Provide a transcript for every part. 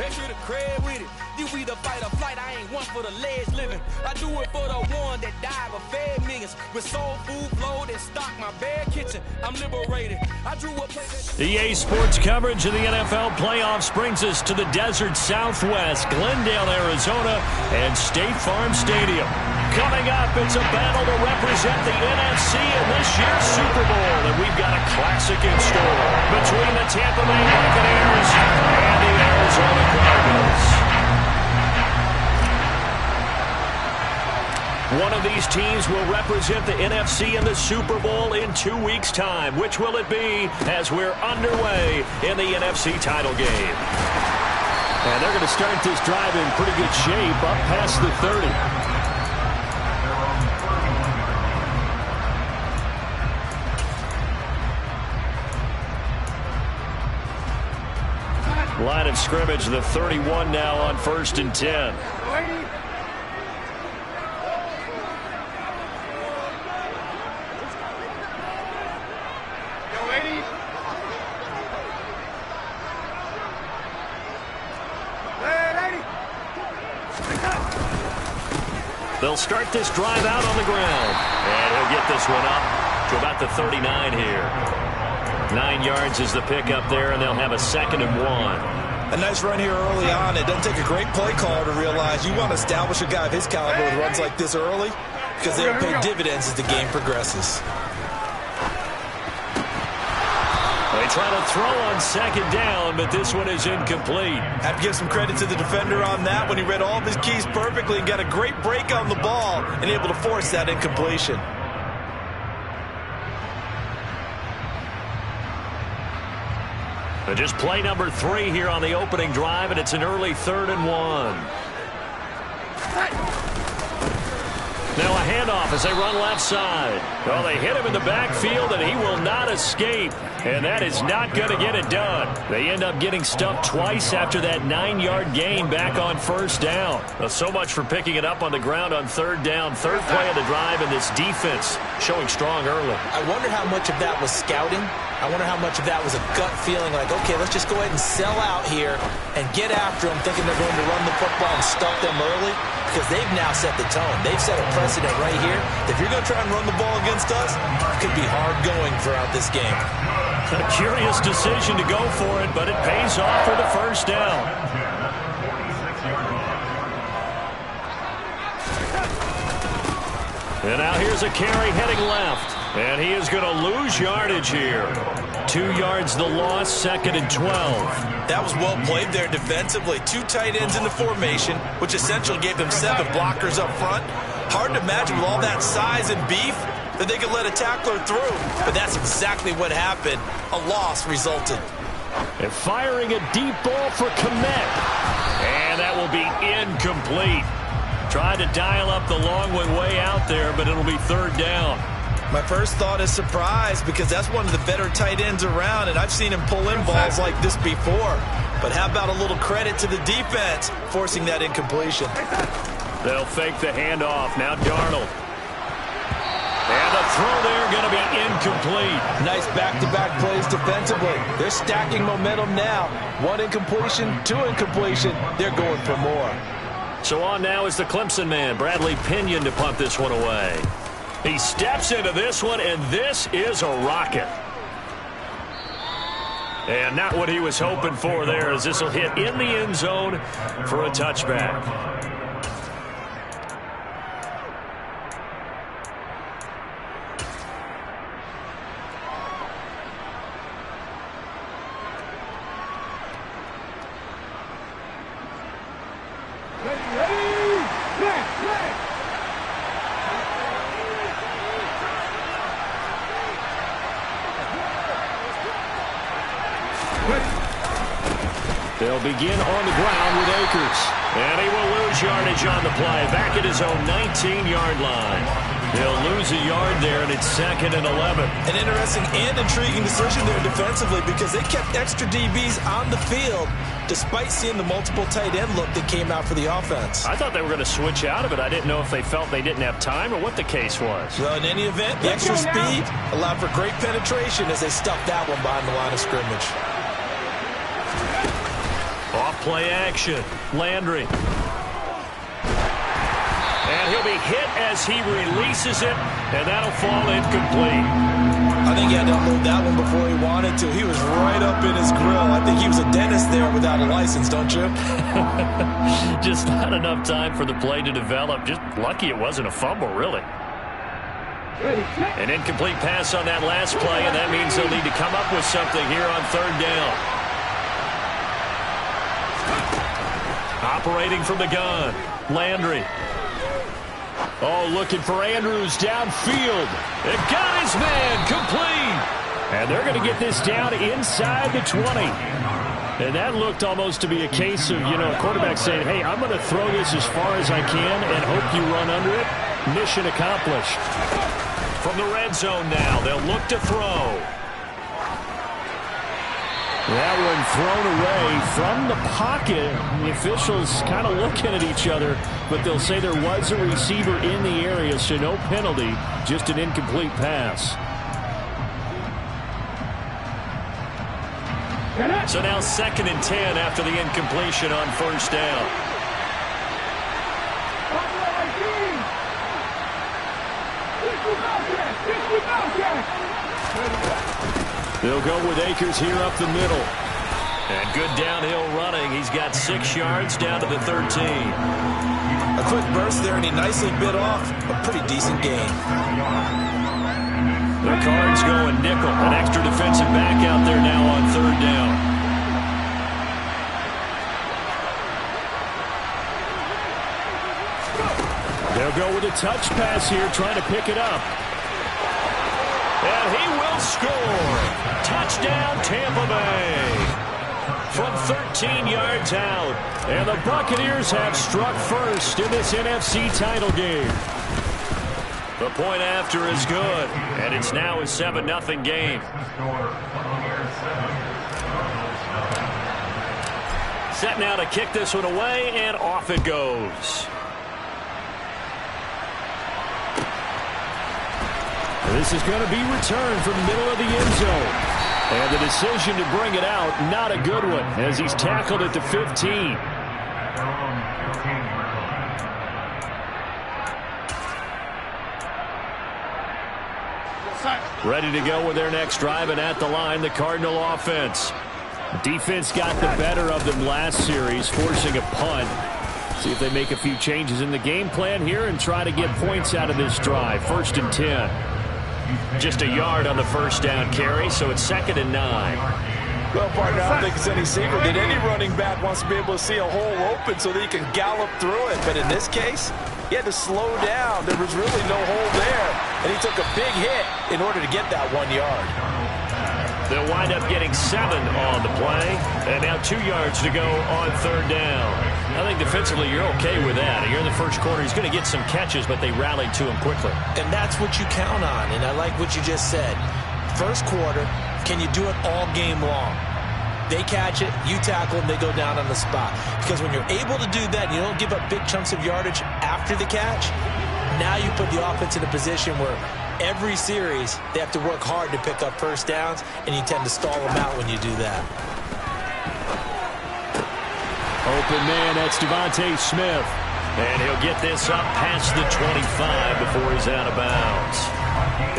Extra the cred with it. You either fight or flight, I ain't one for the ledge living. I do it for the one that died but fed millions. With soul food flowed and stocked my bare kitchen. I'm liberated. I drew a play that... EA Sports coverage of the NFL playoffs brings us to the desert Southwest, Glendale, Arizona, and State Farm Stadium. Coming up, it's a battle to represent the NFC in this year's Super Bowl, and we've got a classic in store between the Tampa Bay Buccaneers and the Arizona Cardinals. One of these teams will represent the NFC in the Super Bowl in 2 weeks' time. Which will it be as we're underway in the NFC title game? And they're going to start this drive in pretty good shape up past the 30. Line of scrimmage, the 31 now on 1st and 10. They'll start this drive out on the ground. And he'll get this one up to about the 39 here. 9 yards is the pickup there, and they'll have a 2nd and 1. A nice run here early on. It doesn't take a great play caller to realize you want to establish a guy of his caliber with runs like this early because they'll pay dividends as the game progresses. They try to throw on 2nd down, but this one is incomplete. Have to give some credit to the defender on that when he read all of his keys perfectly and got a great break on the ball and able to force that incompletion. Just play number 3 here on the opening drive, and it's an early 3rd and 1. Now a handoff as they run left side. Well, they hit him in the backfield, and he will not escape. And that is not going to get it done. They end up getting stuffed twice after that 9-yard gain back on 1st down. Well, so much for picking it up on the ground on 3rd down. 3rd play of the drive, and this defense showing strong early. I wonder how much of that was scouting. I wonder how much of that was a gut feeling like, okay, let's just go ahead and sell out here and get after them, thinking they're going to run the football and stuff them early, because they've now set the tone. They've set a precedent right here. If you're going to try and run the ball against us, it could be hard going throughout this game. A curious decision to go for it, but it pays off for the 1st down. And now here's a carry heading left. And he is going to lose yardage here. 2 yards the loss, 2nd and 12. That was well played there defensively. 2 tight ends in the formation, which essentially gave them 7 blockers up front. Hard to imagine with all that size and beef that they could let a tackler through. But that's exactly what happened. A loss resulted. And firing a deep ball for Komet. And that will be incomplete. Tried to dial up the long one way out there, but it'll be 3rd down. My first thought is surprise because that's one of the better tight ends around, and I've seen him pull in balls like this before. But how about a little credit to the defense forcing that incompletion? They'll fake the handoff. Now Darnold. And the throw there going to be incomplete. Nice back-to-back plays defensively. They're stacking momentum now. 1 incompletion, 2 incompletion. They're going for more. So on now is the Clemson man, Bradley Pinion, to punt this one away. He steps into this one, and this is a rocket. And not what he was hoping for there, as this will hit in the end zone for a touchback. They'll begin on the ground with Akers. And he will lose yardage on the play. Back at his own 19-yard line. He'll lose a yard there, and it's 2nd and 11. An interesting and intriguing decision there defensively because they kept extra DBs on the field despite seeing the multiple tight end look that came out for the offense. I thought they were going to switch out of it. I didn't know if they felt they didn't have time or what the case was. Well, in any event, the extra speed allowed for great penetration as they stuffed that one behind the line of scrimmage. Off Play action. Landry. And he'll be hit as he releases it, and that'll fall incomplete. I think he had to unload that one before he wanted to. He was right up in his grill. I think he was a dentist there without a license, don't you? Just not enough time for the play to develop. Just lucky it wasn't a fumble, really. An incomplete pass on that last play, and that means they'll need to come up with something here on third down. Operating from the gun, Landry. Oh, looking for Andrews downfield. It got his man complete. And they're going to get this down inside the 20. And that looked almost to be a case of, a quarterback saying, hey, I'm going to throw this as far as I can and hope you run under it. Mission accomplished. From the red zone now, they'll look to throw. That one thrown away from the pocket. The officials kind of looking at each other, but they'll say there was a receiver in the area, so no penalty, just an incomplete pass. So now 2nd and 10 after the incompletion on first down. They'll go with Akers here up the middle. And good downhill running. He's got 6 yards down to the 13. A quick burst there, and he nicely bit off a pretty decent gain. The Cards going nickel. An extra defensive back out there now on third down. They'll go with a touch pass here, trying to pick it up. And he will score. Touchdown, Tampa Bay. From 13 yards out. And the Buccaneers have struck first in this NFC title game. The point after is good. And it's now a 7-0 game. Set now to kick this one away, and off it goes. This is going to be returned from the middle of the end zone. And the decision to bring it out, not a good one, as he's tackled at the 15. Ready to go with their next drive, and at the line, the Cardinal offense. Defense got the better of them last series, forcing a punt. See if they make a few changes in the game plan here and try to get points out of this drive. 1st and 10. Just a yard on the first down carry, so it's 2nd and 9. Well, partner, I don't think it's any secret that any running back wants to be able to see a hole open so that he can gallop through it. But in this case, he had to slow down. There was really no hole there, and he took a big hit in order to get that 1 yard. They'll wind up getting 7 on the play, and now 2 yards to go on third down. I think defensively you're okay with that. You're in the first quarter. He's going to get some catches, but they rallied to him quickly. And that's what you count on, and I like what you just said. First quarter, can you do it all game long? They catch it, you tackle them, they go down on the spot. Because when you're able to do that, and you don't give up big chunks of yardage after the catch, now you put the offense in a position where every series they have to work hard to pick up first downs, and you tend to stall them out when you do that. Open man, that's Devontae Smith. And he'll get this up past the 25 before he's out of bounds.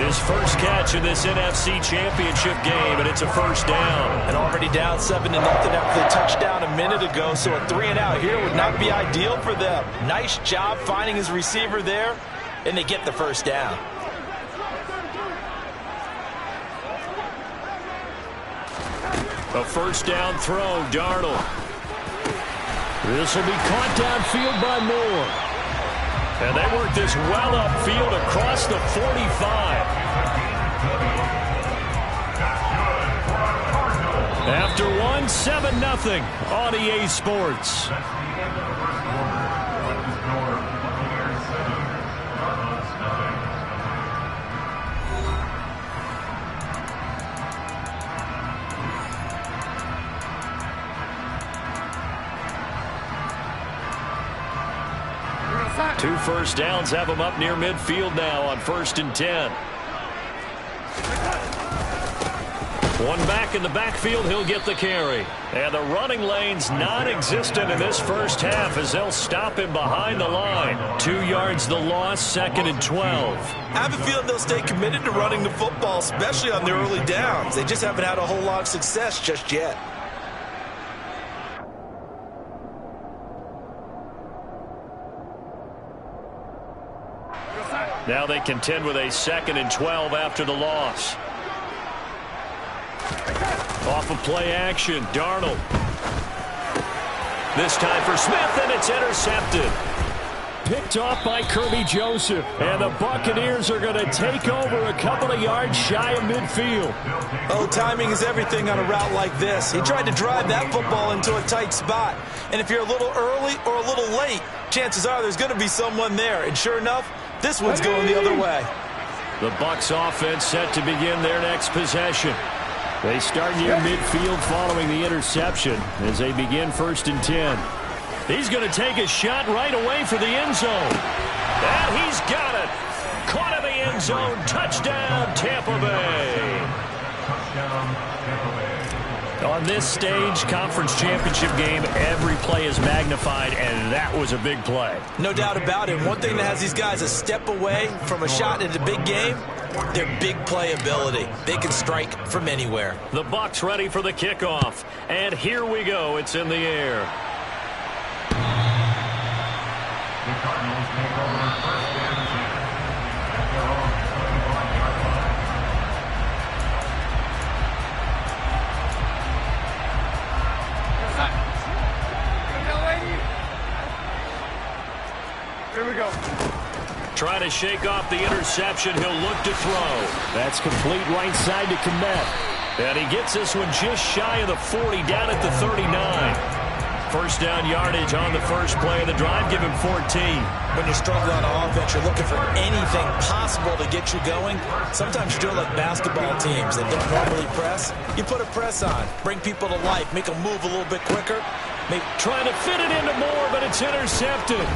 His first catch in this NFC Championship game, and it's a first down. And already down 7-0 after the touchdown a minute ago, so a 3-and-out here would not be ideal for them. Nice job finding his receiver there, and they get the first down. A first down throw, Darnold. This will be caught downfield by Moore. And they work this well upfield across the 45. After one, 7-0 on EA Sports. Two first downs have them up near midfield now on 1st and 10. One back in the backfield, he'll get the carry. And the running lane's non-existent in this first half as they'll stop him behind the line. 2 yards the loss, 2nd and 12. I have a feeling they'll stay committed to running the football, especially on their early downs. They just haven't had a whole lot of success just yet. Now they contend with a 2nd and 12 after the loss. Off of play action, Darnold. This time for Smith, and it's intercepted. Picked off by Kirby Joseph. And the Buccaneers are going to take over a couple of yards shy of midfield. Oh, timing is everything on a route like this. He tried to drive that football into a tight spot. And if you're a little early or a little late, chances are there's going to be someone there. And sure enough, this one's going the other way. The Bucs offense set to begin their next possession. They start near midfield following the interception as they begin 1st and 10. He's going to take a shot right away for the end zone. And he's got it. Caught in the end zone. Touchdown, Tampa Bay. On this stage, conference championship game, every play is magnified, and that was a big play. No doubt about it. One thing that has these guys a step away from a shot in the big game, their big play ability. They can strike from anywhere. The Bucs ready for the kickoff. And here we go. It's in the air. The Cardinals take over 1st and 10. Here we go. Trying to shake off the interception. He'll look to throw. That's complete right side to Kmet. And he gets this one just shy of the 40, down at the 39. First down yardage on the first play of the drive. Give him 14. When you're struggling on offense, you're looking for anything possible to get you going. Sometimes you do it like basketball teams that don't normally press. You put a press on, bring people to life, make them move a little bit quicker. Trying to fit it into Moore, but it's intercepted.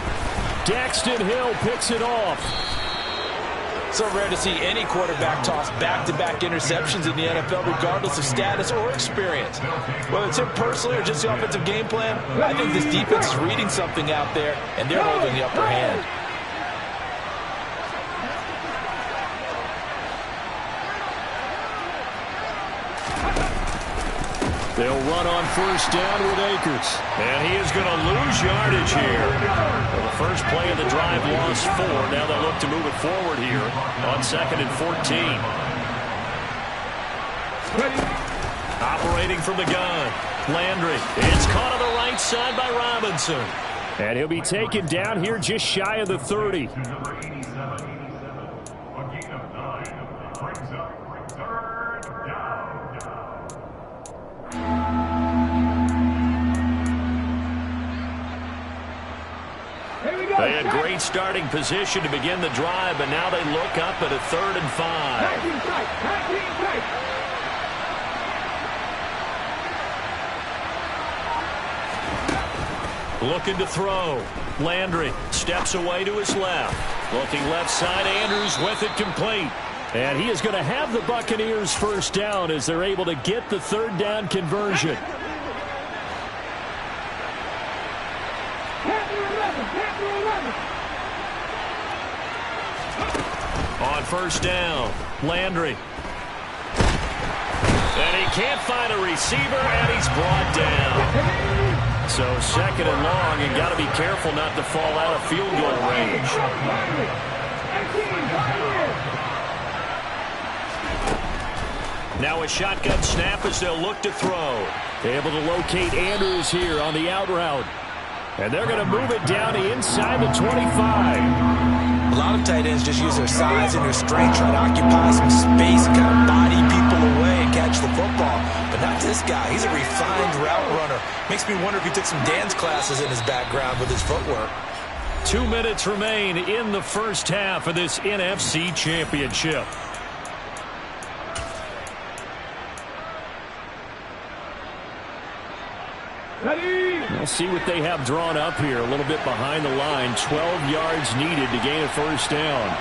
Daxton Hill picks it off. So rare to see any quarterback toss back-to-back interceptions in the NFL, regardless of status or experience. Whether it's him personally or just the offensive game plan, I think this defense is reading something out there, and they're holding the upper hand. They'll run on first down with Akers. And he is going to lose yardage here. Well, the first play of the drive lost 4. Now they'll look to move it forward here on 2nd and 14. Operating from the gun. Landry. It's caught on the right side by Robinson. And he'll be taken down here just shy of the 30. They had great starting position to begin the drive, but now they look up at a 3rd and 5. Looking to throw. Landry steps away to his left. Looking left side, Andrews with it complete. And he is going to have the Buccaneers first down as they're able to get the 3rd down conversion. On first down, Landry. And he can't find a receiver, and he's brought down. So 2nd and long, and got to be careful not to fall out of field goal range. Now a shotgun snap as they'll look to throw. Able to locate Andrews here on the out route. And they're going to move it down to inside the 25. A lot of tight ends just use their size and their strength, try to occupy some space and kind of body people away and catch the football. But not this guy. He's a refined route runner. Makes me wonder if he took some dance classes in his background with his footwork. 2 minutes remain in the first half of this NFC Championship. We'll see what they have drawn up here. A little bit behind the line. 12 yards needed to gain a first down.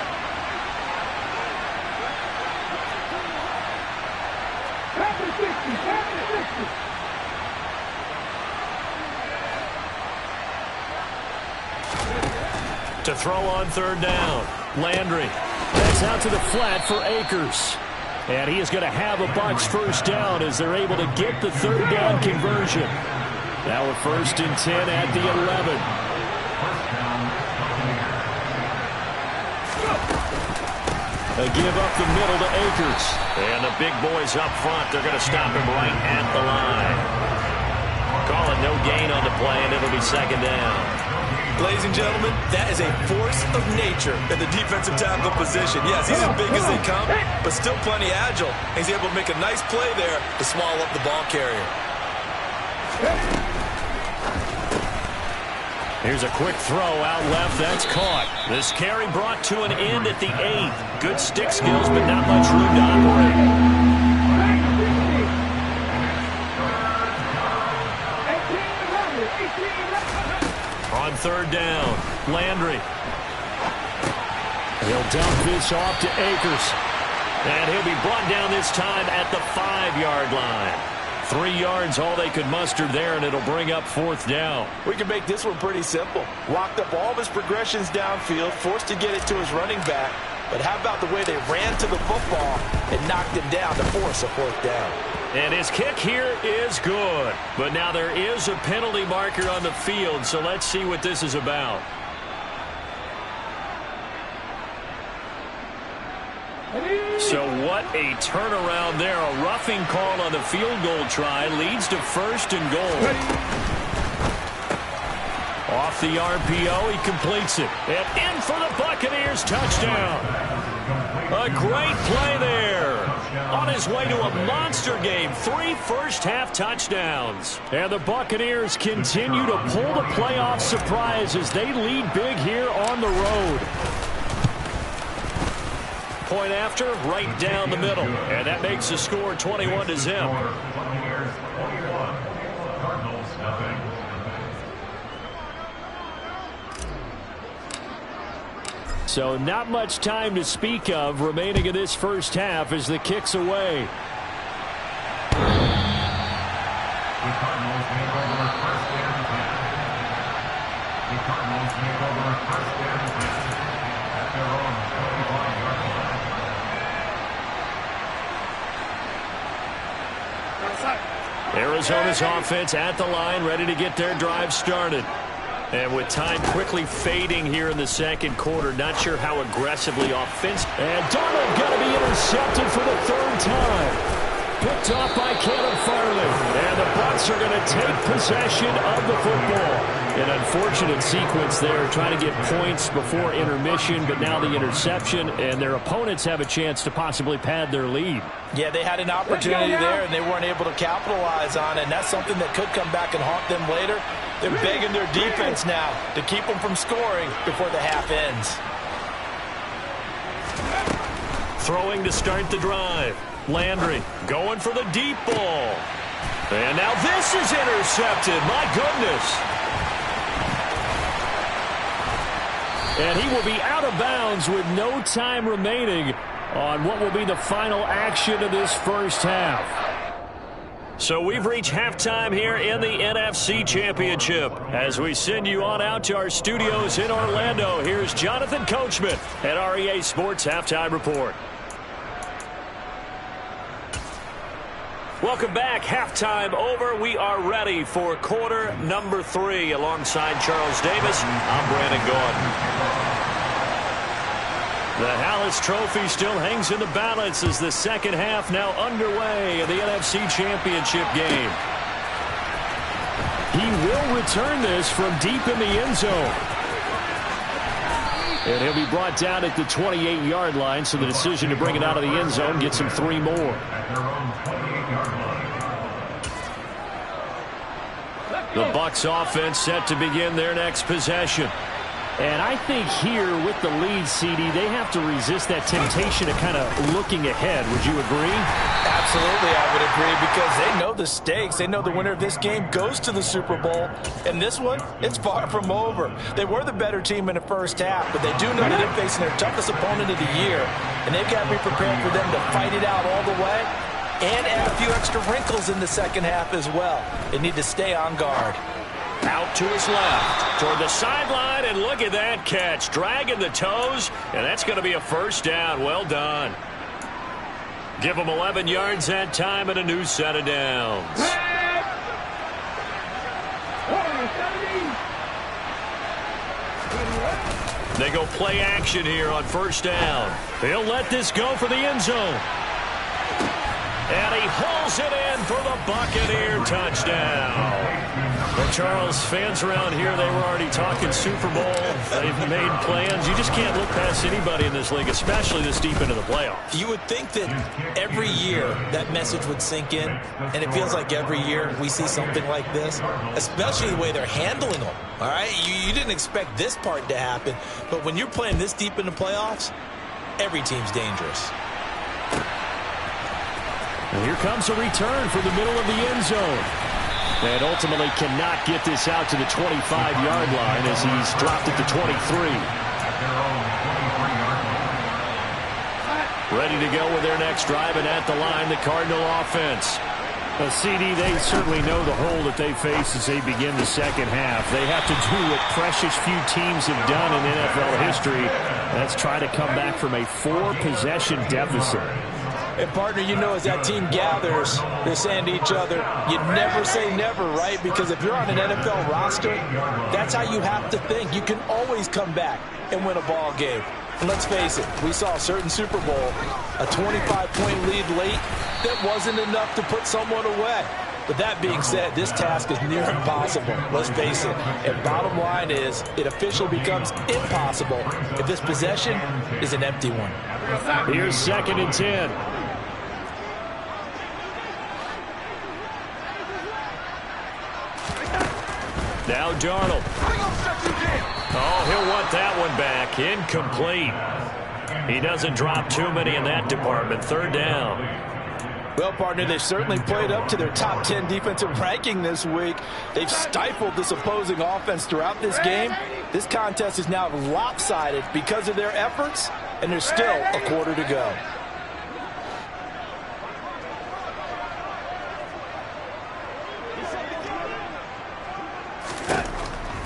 To throw on third down. Landry. That's out to the flat for Akers. And he is going to have a Bucs first down as they're able to get the third down conversion. Now a 1st and 10 at the 11. They give up the middle to Akers. And the big boys up front, they're going to stop him right at the line. Call it no gain on the play, and it'll be 2nd down. Ladies and gentlemen, that is a force of nature in the defensive tackle position. Yes, he's as big as they come, but still plenty agile. He's able to make a nice play there to swallow up the ball carrier. Here's a quick throw out left. That's caught. This carry brought to an end at the 8th. Good stick skills, but not much room to operate. On third down, Landry. He'll dump this off to Akers. And he'll be brought down this time at the 5-yard line. 3 yards, all they could muster there, and it'll bring up 4th down. We can make this one pretty simple. Locked up all of his progressions downfield, forced to get it to his running back. But how about the way they ran to the football and knocked him down to force a 4th down? And his kick here is good. But now there is a penalty marker on the field, so let's see what this is about. So what a turnaround there. A roughing call on the field goal try leads to 1st and goal. Off the RPO, he completes it. And in for the Buccaneers, touchdown. A great play there. On his way to a monster game, 3 first-half touchdowns. And the Buccaneers continue to pull the playoff surprise as they lead big here on the road. Point after, right down the middle. And that makes the score 21-0. So not much time to speak of remaining in this first half as the kick's away. Arizona's offense at the line, ready to get their drive started. And with time quickly fading here in the second quarter, not sure how aggressively offensive. And Darnold got to be intercepted for the 3rd time. Picked off by Caleb Farley. And the Bucs are going to take possession of the football. An unfortunate sequence there, trying to get points before intermission, but now the interception, and their opponents have a chance to possibly pad their lead. Yeah, they had an opportunity there, and they weren't able to capitalize on it, and that's something that could come back and haunt them later. They're begging their defense now to keep them from scoring before the half ends. Throwing to start the drive. Landry going for the deep ball. And now this is intercepted. My goodness. And he will be out of bounds with no time remaining on what will be the final action of this first half. So we've reached halftime here in the NFC Championship. As we send you on out to our studios in Orlando, here's Jonathan Coachman at REA Sports Halftime Report. Welcome back. Halftime over. We are ready for quarter number 3. Alongside Charles Davis, I'm Brandon Gordon. The Hallis Trophy still hangs in the balance as the second half now underway in the NFC Championship game. He will return this from deep in the end zone. And he'll be brought down at the 28-yard line, so the decision to bring it out of the end zone gets him 3 more. The Bucs offense set to begin their next possession. And I think here with the lead, CD, they have to resist that temptation of kind of looking ahead. Would you agree? Absolutely, I would agree, because they know the stakes. They know the winner of this game goes to the Super Bowl. And this one, it's far from over. They were the better team in the first half, but they do know that they're facing their toughest opponent of the year. And they've got to be prepared for them to fight it out all the way and add a few extra wrinkles in the second half as well. They need to stay on guard. Out to his left, toward the sideline, and look at that catch. Dragging the toes, and that's going to be a first down. Well done. Give him 11 yards that time and a new set of downs. They go play action here on first down. He'll let this go for the end zone. And he hauls it in for the Buccaneer touchdown. Well, Charles, fans around here, they were already talking Super Bowl. They've made plans. You just can't look past anybody in this league, especially this deep into the playoffs. You would think that every year that message would sink in, and it feels like every year we see something like this, especially the way they're handling them. All right, you didn't expect this part to happen, but when you're playing this deep in the playoffs, every team's dangerous. And here comes a return from the middle of the end zone. And ultimately cannot get this out to the 25-yard line as he's dropped it to 23. Ready to go with their next drive, and at the line, the Cardinal offense. CD, they certainly know the hole that they face as they begin the second half. They have to do what precious few teams have done in NFL history. That's try to come back from a 4-possession deficit. And, partner, you know, as that team gathers, they're saying to each other, you never say never, right? Because if you're on an NFL roster, that's how you have to think. You can always come back and win a ball game. And let's face it, we saw a certain Super Bowl, a 25-point lead late that wasn't enough to put someone away. But that being said, this task is near impossible. Let's face it. And bottom line is, it officially becomes impossible if this possession is an empty one. Here's 2nd and 10. Now Darnold. Oh, he'll want that one back. Incomplete. He doesn't drop too many in that department. 3rd down. Well, partner, they've certainly played up to their top 10 defensive ranking this week. They've stifled this opposing offense throughout this game. This contest is now lopsided because of their efforts, and there's still a quarter to go.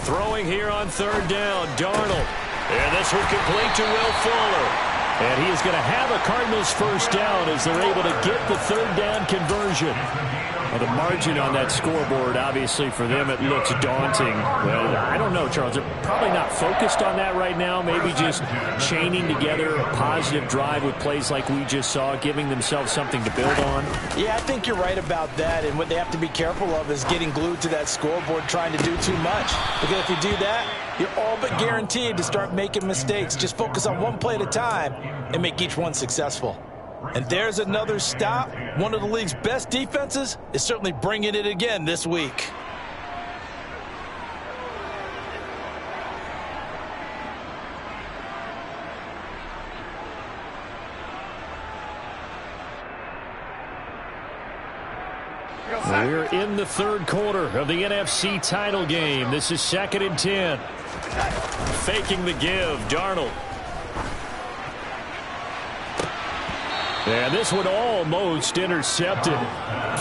Throwing here on 3rd down, Darnold. And this will complete to Will Fuller. And he is going to have a Cardinals first down as they're able to get the 3rd down conversion. Well, the margin on that scoreboard, obviously, for them, it looks daunting. Well, I don't know, Charles. They're probably not focused on that right now. Maybe just chaining together a positive drive with plays like we just saw, giving themselves something to build on. Yeah, I think you're right about that. And what they have to be careful of is getting glued to that scoreboard trying to do too much. Because if you do that, you're all but guaranteed to start making mistakes. Just focus on one play at a time and make each one successful. And there's another stop. One of the league's best defenses is certainly bringing it again this week. We're in the 3rd quarter of the NFC title game. This is 2nd and 10. Faking the give, Darnold. And this one almost intercepted.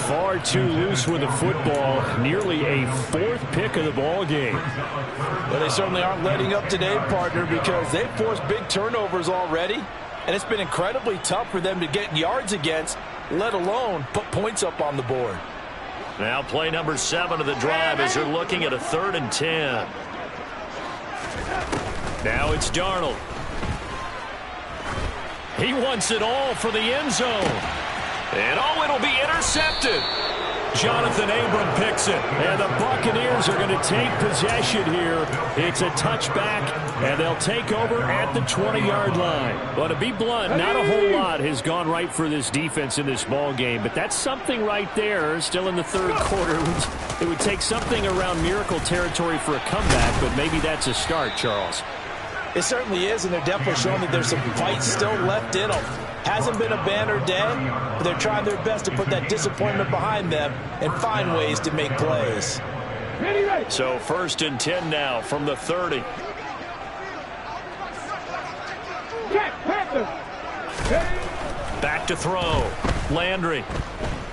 Far too loose with the football. Nearly a 4th pick of the ball game. Well, they certainly aren't letting up today, partner, because they've forced big turnovers already. And it's been incredibly tough for them to get yards against, let alone put points up on the board. Now play number 7 of the drive as they're looking at a 3rd and 10. Now it's Darnold. He wants it all for the end zone. And oh, it'll be intercepted. Jonathan Abram picks it. And the Buccaneers are going to take possession here. It's a touchback, and they'll take over at the 20-yard line. But to be blunt, not a whole lot has gone right for this defense in this ball game. But that's something right there. Still in the 3rd quarter. It would take something around miracle territory for a comeback, but maybe that's a start, Charles. It certainly is, and they're definitely showing that there's some fight still left in them. Hasn't been a banner day, but they're trying their best to put that disappointment behind them and find ways to make plays. So 1st and 10 now from the 30. Back to throw. Landry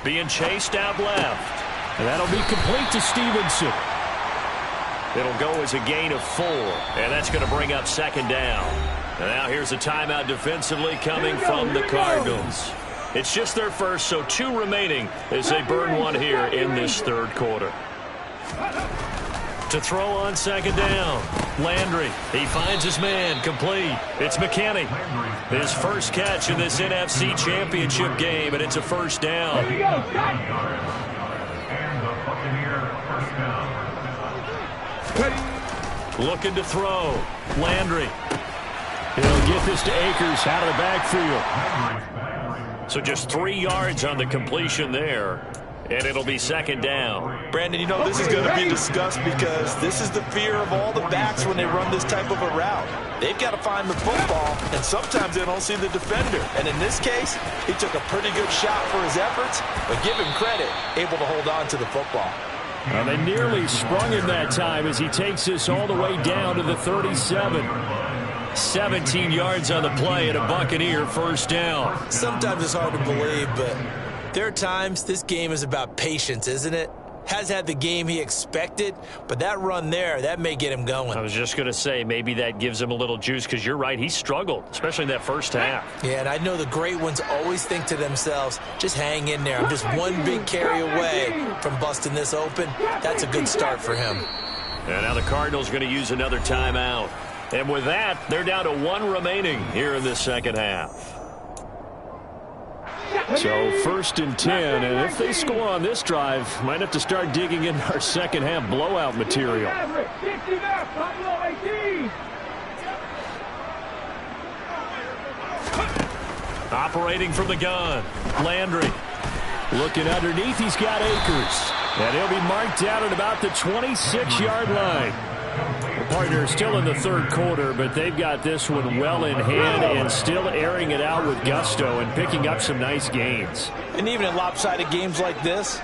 being chased out left. And that'll be complete to Stevenson. It'll go as a gain of 4, and that's going to bring up second down. And now here's a timeout defensively coming from the Cardinals. It's just their first, so 2 remaining as they burn one here in this third quarter. To throw on second down, Landry. He finds his man, complete. It's McKinney. His first catch in this NFC Championship game, and it's a first down. And the Buccaneer first down. Looking to throw, Landry. He'll get this to Akers out of the backfield. So just 3 yards on the completion there. And it'll be second down. Brandon, you know, this is going to be discussed because this is the fear of all the backs when they run this type of a route. They've got to find the football, and sometimes they don't see the defender. And in this case, he took a pretty good shot for his efforts, but give him credit, able to hold on to the football. Well, they nearly sprung him that time as he takes this all the way down to the 37. 17 yards on the play and a Buccaneer first down. Sometimes it's hard to believe, but there are times this game is about patience, isn't it? Has had the game he expected, but that run there, that may get him going. I was just going to say, maybe that gives him a little juice because you're right, he struggled, especially in that first half. Yeah, and I know the great ones always think to themselves, just hang in there. I'm just one big carry away from busting this open. That's a good start for him. And now the Cardinals are going to use another timeout. And with that, they're down to 1 remaining here in this second half. So first and 10, and if they score on this drive, might have to start digging in our second half blowout material. Operating from the gun, Landry. Looking underneath, he's got Akers. And he'll be marked down at about the 26-yard line. The partner is still in the third quarter, but they've got this one well in hand and still airing it out with gusto and picking up some nice gains. And even in lopsided games like this,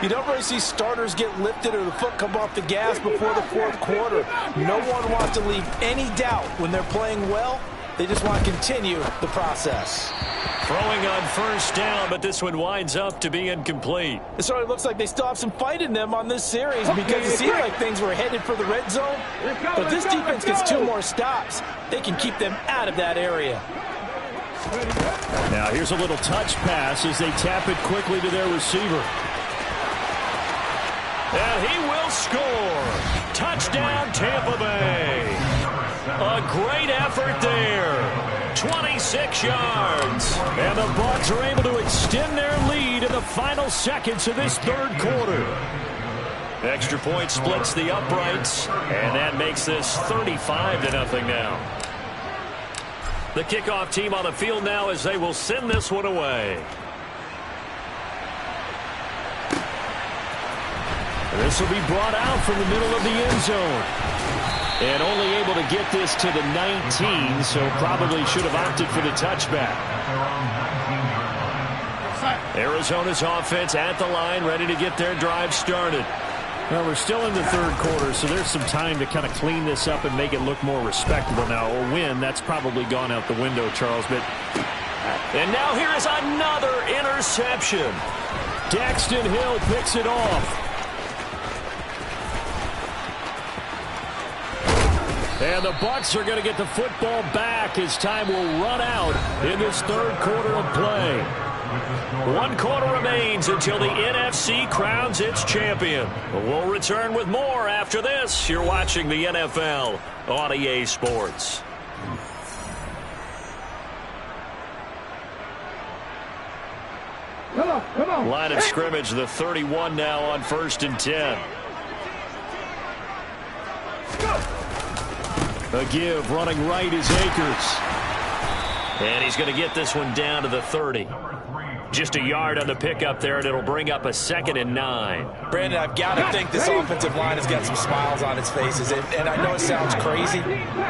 you don't really see starters get lifted or the foot come off the gas before the fourth quarter. No one wants to leave any doubt when they're playing well. They just want to continue the process. Throwing on first down, but this one winds up to be incomplete. It sort of looks like they still have some fight in them on this series because it seemed like things were headed for the red zone. But if this defense gets 2 more stops, they can keep them out of that area. Now here's a little touch pass as they tap it quickly to their receiver. And he will score. Touchdown, Tampa Bay. A great effort there. 26 yards. And the Bucs are able to extend their lead in the final seconds of this third quarter. Extra point splits the uprights, and that makes this 35-0 now. The kickoff team on the field now as they will send this one away. This will be brought out from the middle of the end zone. And only able to get this to the 19, so probably should have opted for the touchback. Arizona's offense at the line, ready to get their drive started. Well, we're still in the third quarter, so there's some time to kind of clean this up and make it look more respectable now. A win, that's probably gone out the window, Charles. And now here is another interception. Daxton Hill picks it off. And the Bucs are going to get the football back as time will run out in this third quarter of play. 1 quarter remains until the NFC crowns its champion. We'll return with more after this. You're watching the NFL on EA Sports. Come on. Line of scrimmage, the 31 now on 1st and 10. A give, running right is Akers. And he's going to get this one down to the 30. Just a yard on the pickup there, and it'll bring up a 2nd and 9. Brandon, I've got to think this offensive line has got some smiles on its faces. And I know it sounds crazy,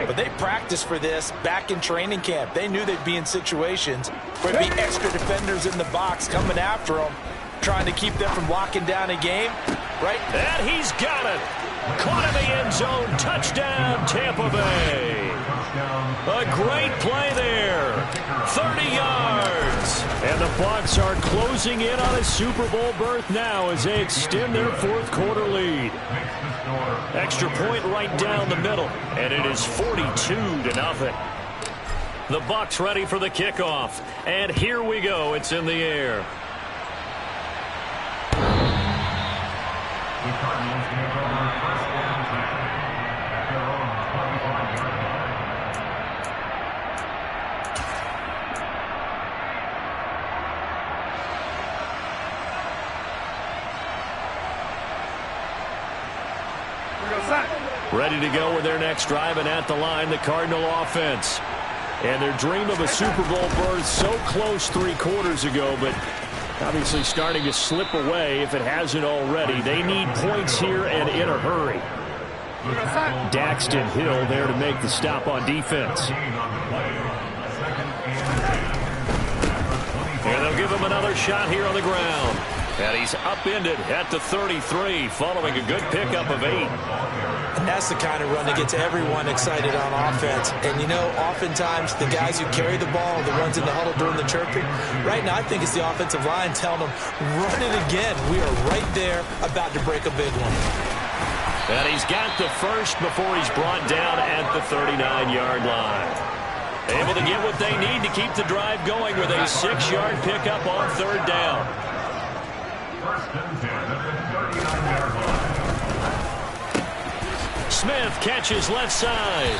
but they practiced for this back in training camp. They knew they'd be in situations where there'd be extra defenders in the box coming after them, trying to keep them from locking down a game. Right? And he's got it. Caught in the end zone. Touchdown, Tampa Bay. A great play there. 30 yards. And the Bucs are closing in on a Super Bowl berth now as they extend their fourth quarter lead. Extra point right down the middle, and it is 42-0. The Bucs ready for the kickoff, and here we go. It's in the air. The Cardinals take over first down at their own 25-yard line. Ready to go with their next drive, and at the line, the Cardinal offense. And their dream of a Super Bowl berth so close 3 quarters ago, but obviously starting to slip away if it hasn't already. They need points here and in a hurry. Daxton Hill there to make the stop on defense. And they'll give him another shot here on the ground. And he's upended at the 33 following a good pickup of 8. And that's the kind of run that gets everyone excited on offense. And, you know, oftentimes the guys who carry the ball are the ones in the huddle doing the chirping. Right now, I think it's the offensive line telling them, run it again. We are right there about to break a big one. And he's got the first before he's brought down at the 39-yard line. Able to get what they need to keep the drive going with a 6-yard pickup on 3rd down. First and 10 at the 39-yard line. Smith catches left side.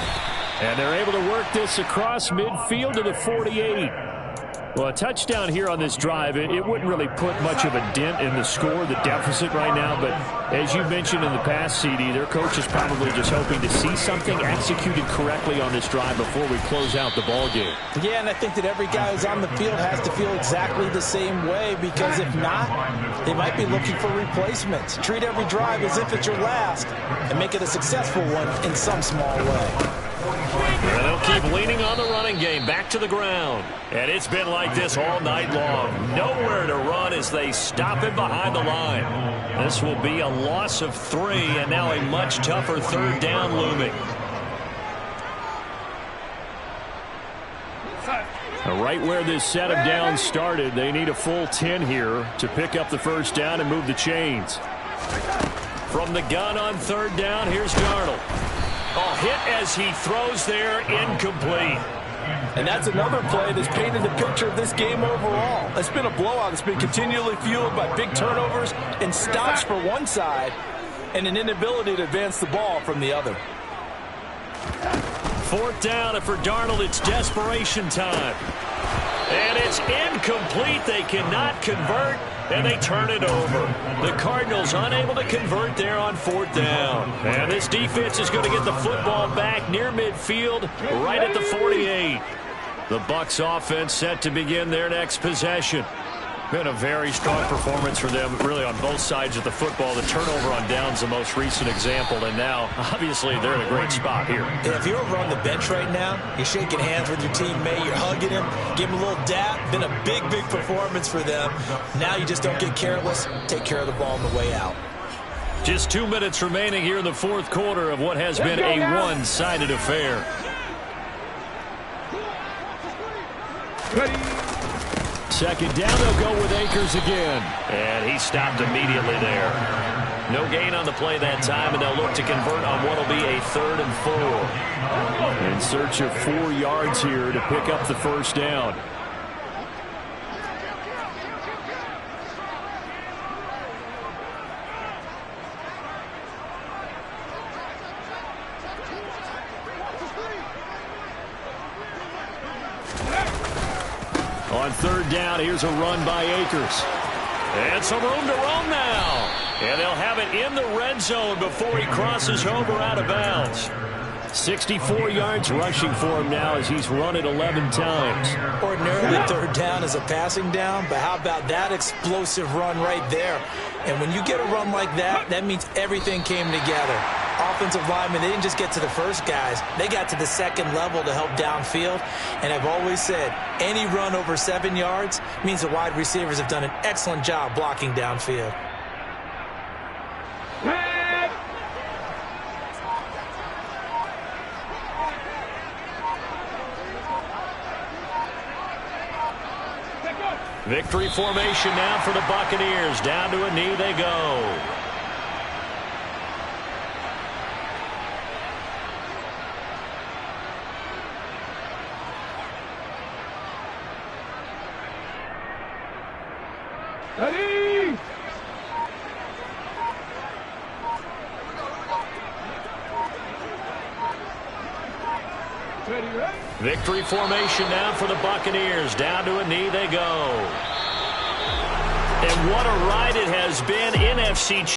And they're able to work this across midfield to the 48. Well, a touchdown here on this drive, it wouldn't really put much of a dent in the score, the deficit right now. But as you mentioned in the past, CD, their coach is probably just hoping to see something executed correctly on this drive before we close out the ball game. Yeah, and I think that every guy who's on the field has to feel exactly the same way, because if not, they might be looking for replacements. Treat every drive as if it's your last and make it a successful one in some small way. And they'll keep leaning on the running game back to the ground. And it's been like this all night long. Nowhere to run as they stop him behind the line. This will be a loss of 3, and now a much tougher 3rd down looming. Right where this set of downs started, they need a full 10 here to pick up the 1st down and move the chains. From the gun on 3rd down, here's Darnold. A hit as he throws there, incomplete. And that's another play that's painted the picture of this game overall. It's been a blowout. It's been continually fueled by big turnovers and stops for one side and an inability to advance the ball from the other. 4th down, and for Darnold, it's desperation time. And it's incomplete. They cannot convert, and they turn it over. The Cardinals unable to convert there on 4th down. And this defense is going to get the football back near midfield, right at the 48. The Bucs offense set to begin their next possession. Been a very strong performance for them, really, on both sides of the football. The turnover on downs, the most recent example, and now, obviously, they're in a great spot here. And if you're over on the bench right now, you're shaking hands with your teammate, you're hugging him, give him a little dap. Been a big, big performance for them. Now you just don't get careless. Take care of the ball on the way out. Just 2 minutes remaining here in the 4th quarter of what has been a one-sided affair. Second down, they'll go with Akers again. And he stopped immediately there. No gain on the play that time, and they'll look to convert on what will be a 3rd and 4. In search of 4 yards here to pick up the 1st down. On 3rd down, here's a run by Akers. And some room to roam now. And they'll have it in the red zone before he crosses over out of bounds. 64 yards rushing for him now as he's run it 11 times. Ordinarily, 3rd down is a passing down, but how about that explosive run right there? And when you get a run like that, that means everything came together. Offensive linemen, they didn't just get to the first guys. They got to the 2nd level to help downfield. And I've always said, any run over 7 yards means the wide receivers have done an excellent job blocking downfield. Victory formation now for the Buccaneers. Down to a knee they go. Ready? Victory formation now for the Buccaneers. Down to a knee they go. And what a ride it has been. NFC